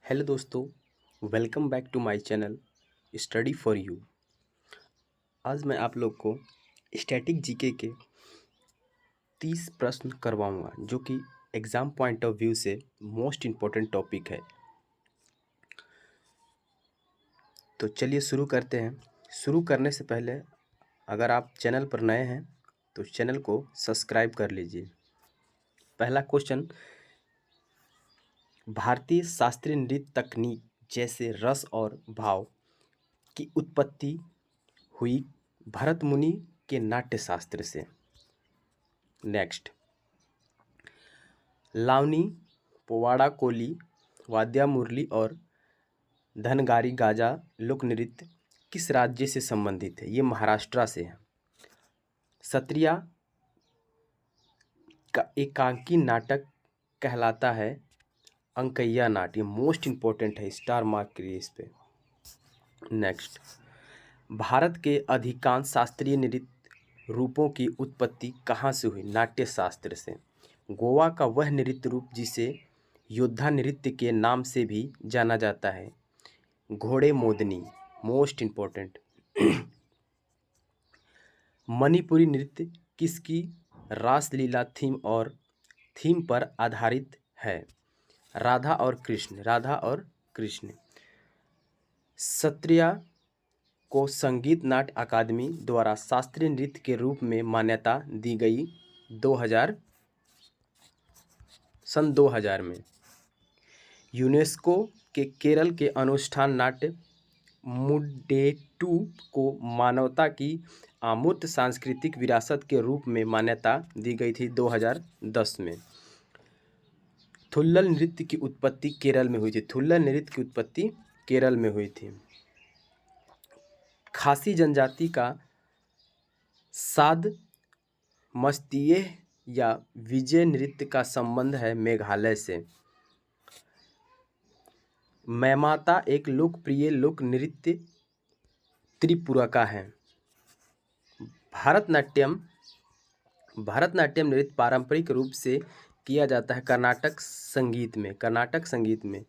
Hello दोस्तों, welcome back to my channel study for you. आज मैं आप लोग को स्टैटिक जीके के 30 प्रश्न करवाऊंगा जो कि एग्ज़ाम पॉइंट ऑफ व्यू से मोस्ट इम्पोर्टेंट टॉपिक है। तो चलिए शुरू करते हैं। शुरू करने से पहले अगर आप चैनल पर नए हैं तो चैनल को सब्सक्राइब कर लीजिए। पहला क्वेश्चन, भारतीय शास्त्रीय नृत्य तकनीक जैसे रस और भाव की उत्पत्ति हुई भरत मुनि के नाट्य शास्त्र से। नेक्स्ट, लावनी, पोवाड़ा, कोली, वाद्या मुरली और धनगारी गाजा लोक नृत्य किस राज्य से संबंधित है? ये महाराष्ट्र से है। सत्रिया का एकांकी नाटक कहलाता है अंकैया नाट। ये मोस्ट इम्पोर्टेंट है, स्टार मार्क करिए इस पे। नेक्स्ट, भारत के अधिकांश शास्त्रीय नृत्य रूपों की उत्पत्ति कहाँ से हुई? नाट्य शास्त्र से। गोवा का वह नृत्य रूप जिसे योद्धा नृत्य के नाम से भी जाना जाता है, घोड़े मोदनी, मोस्ट इम्पोर्टेंट। मणिपुरी नृत्य किसकी रासलीला थीम पर आधारित है? राधा और कृष्ण, राधा और कृष्ण। सत्रिया को संगीत नाट्य अकादमी द्वारा शास्त्रीय नृत्य के रूप में मान्यता दी गई 2000 में। यूनेस्को के केरल के अनुष्ठान नाट्य मुडेटू को मानवता की अमूर्त सांस्कृतिक विरासत के रूप में मान्यता दी गई थी 2010 में। थुल्लल नृत्य की उत्पत्ति केरल में हुई थी। थुल्लल नृत्य की उत्पत्ति केरल में हुई थी। खासी जनजाति का साद मस्तिये या विजय नृत्य का संबंध है मेघालय से। मैमाता एक लोकप्रिय लोक नृत्य त्रिपुरा का है। भारतनाट्यम नृत्य पारंपरिक रूप से किया जाता है कर्नाटक संगीत में।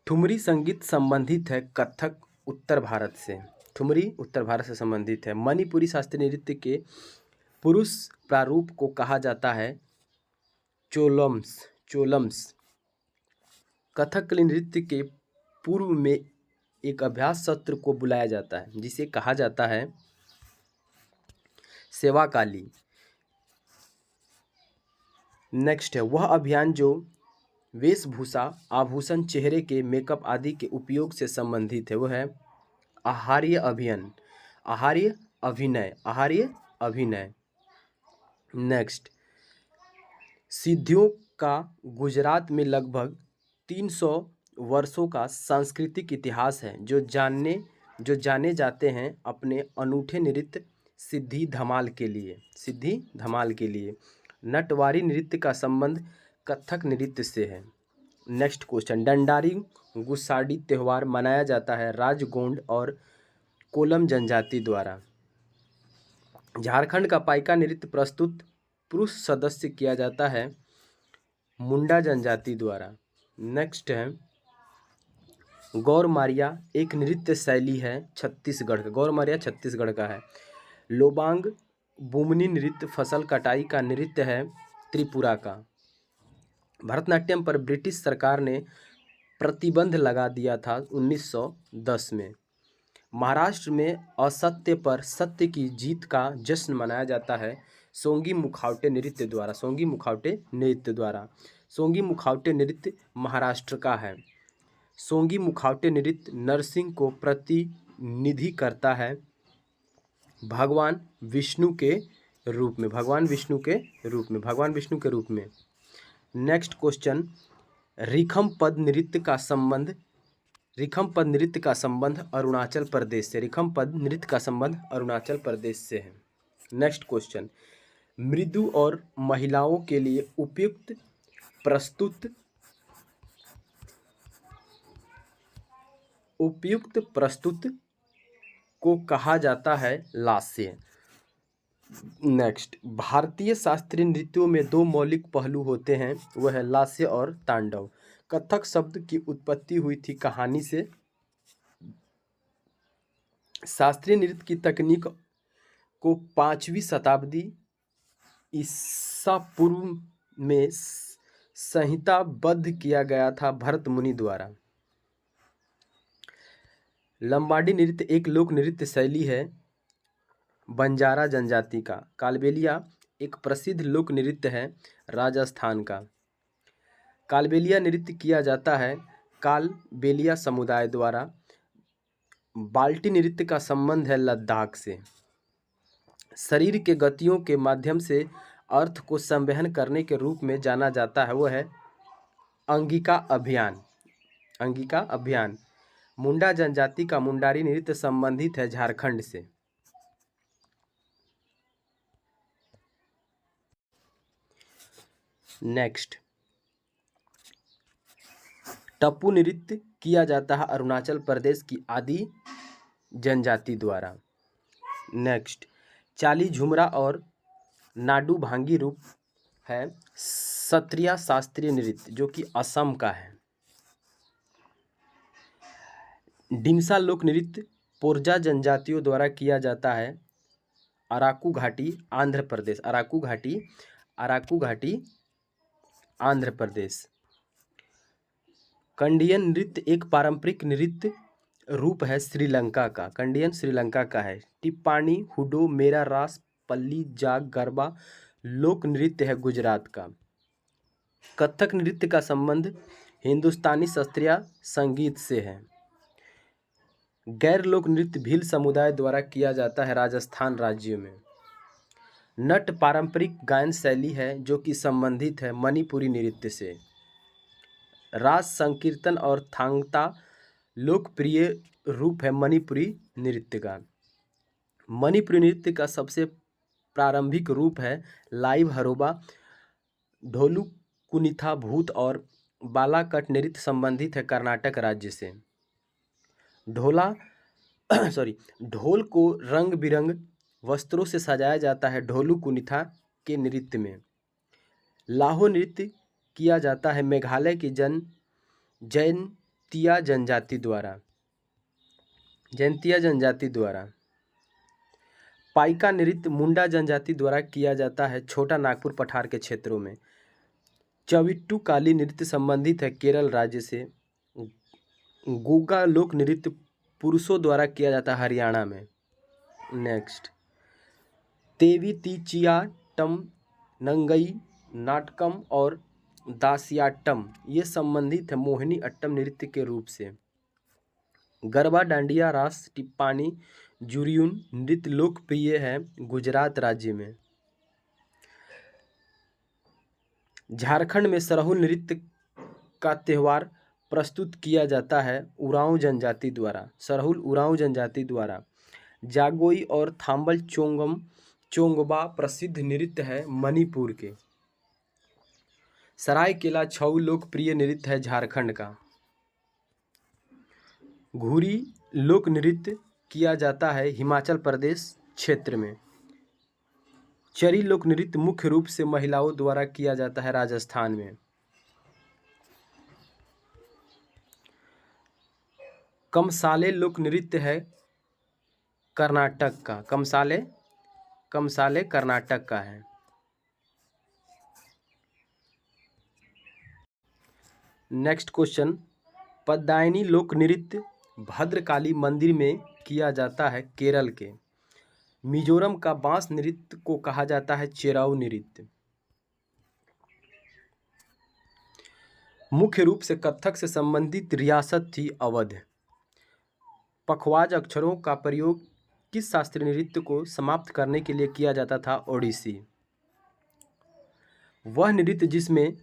ठुमरी संगीत संबंधित है कथक उत्तर भारत से। ठुमरी उत्तर भारत से संबंधित है। मणिपुरी शास्त्रीय नृत्य के पुरुष प्रारूप को कहा जाता है चोलम्स। कथकली नृत्य के पूर्व में एक अभ्यास सत्र को बुलाया जाता है जिसे कहा जाता है सेवाकाली। नेक्स्ट है वह अभियान जो वेशभूषा, आभूषण, चेहरे के मेकअप आदि के उपयोग से संबंधित है। वह है आहार्य अभिनय। नेक्स्ट, सिद्धियों का गुजरात में लगभग 300 वर्षों का सांस्कृतिक इतिहास है जो जाने जाते हैं अपने अनूठे नृत्य सिद्धि धमाल के लिए। नटवारी नृत्य का संबंध कथक नृत्य से है। नेक्स्ट क्वेश्चन, डंडारी गुसाडी त्यौहार मनाया जाता है राजगोंड और कोलम जनजाति द्वारा। झारखंड का पाइका नृत्य प्रस्तुत पुरुष सदस्य किया जाता है मुंडा जनजाति द्वारा। नेक्स्ट है गौरमारिया एक नृत्य शैली है छत्तीसगढ़ का। गौरमारिया छत्तीसगढ़ का है। लोबांग बुमनी नृत्य फसल कटाई का नृत्य है त्रिपुरा का। भरतनाट्यम पर ब्रिटिश सरकार ने प्रतिबंध लगा दिया था 1910 में। महाराष्ट्र में असत्य पर सत्य की जीत का जश्न मनाया जाता है सोंगी मुखौटे नृत्य द्वारा। सोंगी मुखौटे नृत्य महाराष्ट्र का है। सोंगी मुखौटे नृत्य नरसिंह को प्रतिनिधि करता है भगवान विष्णु के रूप में। नेक्स्ट क्वेश्चन, रिखम पद नृत्य का संबंध अरुणाचल प्रदेश से है। नेक्स्ट क्वेश्चन, मृदु और महिलाओं के लिए उपयुक्त प्रस्तुत को कहा जाता है लास्य। नेक्स्ट, भारतीय शास्त्रीय नृत्यों में दो मौलिक पहलू होते हैं, वह है लास्य और तांडव। कथक शब्द की उत्पत्ति हुई थी कहानी से। शास्त्रीय नृत्य की तकनीक को 5वीं शताब्दी ईसा पूर्व में संहिताबद्ध किया गया था भरत मुनि द्वारा। लंबाडी नृत्य एक लोक नृत्य शैली है बंजारा जनजाति का। कालबेलिया एक प्रसिद्ध लोक नृत्य है राजस्थान का। कालबेलिया नृत्य किया जाता है कालबेलिया समुदाय द्वारा। बाल्टी नृत्य का संबंध है लद्दाख से। शरीर के गतियों के माध्यम से अर्थ को संवहन करने के रूप में जाना जाता है, वो है अंगिका अभियान। अंगिका अभियान। मुंडा जनजाति का मुंडारी नृत्य संबंधित है झारखंड से। नेक्स्ट, टप्पू नृत्य किया जाता है अरुणाचल प्रदेश की आदि जनजाति द्वारा। नेक्स्ट, चाली झुमरा और नाडू भांगी रूप है सत्रिया शास्त्रीय नृत्य जो कि असम का है। डिमसा लोक नृत्य पोरजा जनजातियों द्वारा किया जाता है अराकू घाटी आंध्र प्रदेश। अराकू घाटी आंध्र प्रदेश। कंडियन नृत्य एक पारंपरिक नृत्य रूप है श्रीलंका का। कंडियन श्रीलंका का है। टिप्पाणी, हुडो, मेरा रास, पल्ली, जाग, गरबा लोक नृत्य है गुजरात का। कथक नृत्य का संबंध हिंदुस्तानी शास्त्रीय संगीत से है। गैर लोक नृत्य भील समुदाय द्वारा किया जाता है राजस्थान राज्य में। नट पारंपरिक गायन शैली है जो कि संबंधित है मणिपुरी नृत्य से। रास संकीर्तन और थांगता लोकप्रिय रूप है मणिपुरी नृत्य का। मणिपुरी नृत्य का सबसे प्रारंभिक रूप है लाइव हरोबा, ढोलू कुनिथा भूत और बालाकट नृत्य संबंधित है कर्नाटक राज्य से। ढोल को रंग बिरंग वस्त्रों से सजाया जाता है ढोलू कुनिथा के नृत्य में। लाहो नृत्य किया जाता है मेघालय की जैंतिया जनजाति द्वारा। पाइका नृत्य मुंडा जनजाति द्वारा किया जाता है छोटा नागपुर पठार के क्षेत्रों में। चविट्टू काली नृत्य संबंधित है केरल राज्य से। गोगा लोक नृत्य पुरुषों द्वारा किया जाता है हरियाणा में। नेक्स्ट, तेवी तीचियाट्टम, नंगई नाटकम और दासियाट्टम ये संबंधित है मोहिनी अट्टम नृत्य के रूप से। गरबा, डांडिया, रास, टिप्पाणी, जुरियून नृत्य लोकप्रिय है गुजरात राज्य में। झारखंड में सरहुल नृत्य का त्यौहार प्रस्तुत किया जाता है उरांव जनजाति द्वारा। सरहुल उरांव जनजाति द्वारा। जागोई और थाम्बल चोंगबा प्रसिद्ध नृत्य है मणिपुर के। सरायकेला छऊ लोकप्रिय नृत्य है झारखंड का। घुरी लोक नृत्य किया जाता है हिमाचल प्रदेश क्षेत्र में। चरी लोक नृत्य मुख्य रूप से महिलाओं द्वारा किया जाता है राजस्थान में। कमसाले लोक नृत्य है कर्नाटक का। कमसाले कर्नाटक का है। नेक्स्ट क्वेश्चन, पद्दायनी लोक नृत्य भद्रकाली मंदिर में किया जाता है केरल के। मिजोरम का बांस नृत्य को कहा जाता है चेराऊ नृत्य। मुख्य रूप से कथक से संबंधित रियासत थी अवध। पखवाज अक्षरों का प्रयोग किस शास्त्रीय नृत्य को समाप्त करने के लिए किया जाता था? ओडिसी। वह नृत्य जिसमें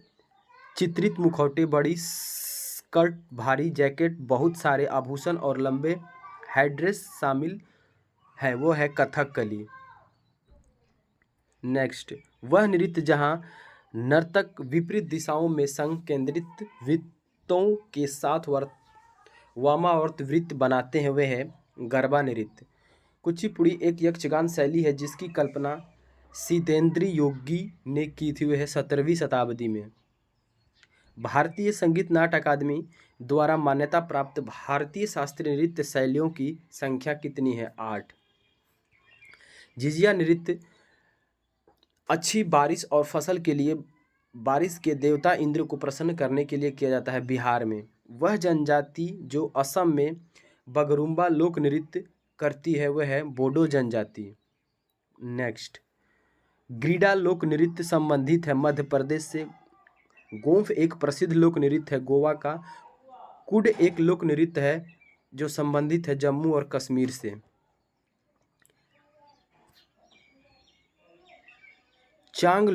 चित्रित मुखौटे, बड़ी स्कर्ट, भारी जैकेट, बहुत सारे आभूषण और लंबे हेड्रेस शामिल है, वो है कथकली। नेक्स्ट, वह नृत्य जहां नर्तक विपरीत दिशाओं में संकेंद्रित वृत्तों के साथ वामावर्त वृत्त बनाते हैं, वे है गरबा नृत्य। कुचिपुड़ी एक यक्षगान शैली है जिसकी कल्पना सीतेंद्र योगी ने की थी, वह है 17वीं शताब्दी में। भारतीय संगीत नाट्य अकादमी द्वारा मान्यता प्राप्त भारतीय शास्त्रीय नृत्य शैलियों की संख्या कितनी है? 8। झिझिया नृत्य अच्छी बारिश और फसल के लिए बारिश के देवता इंद्र को प्रसन्न करने के लिए किया जाता है बिहार में। वह जनजाति जो असम में बगरुम्बा लोक नृत्य करती है वह है बोडो जनजाति। नेक्स्ट, ग्रीडा लोक नृत्य संबंधित है मध्य प्रदेश से। गोंफ एक प्रसिद्ध लोक नृत्य है गोवा का। कुड एक लोक नृत्य है जो संबंधित है जम्मू और कश्मीर से। चांग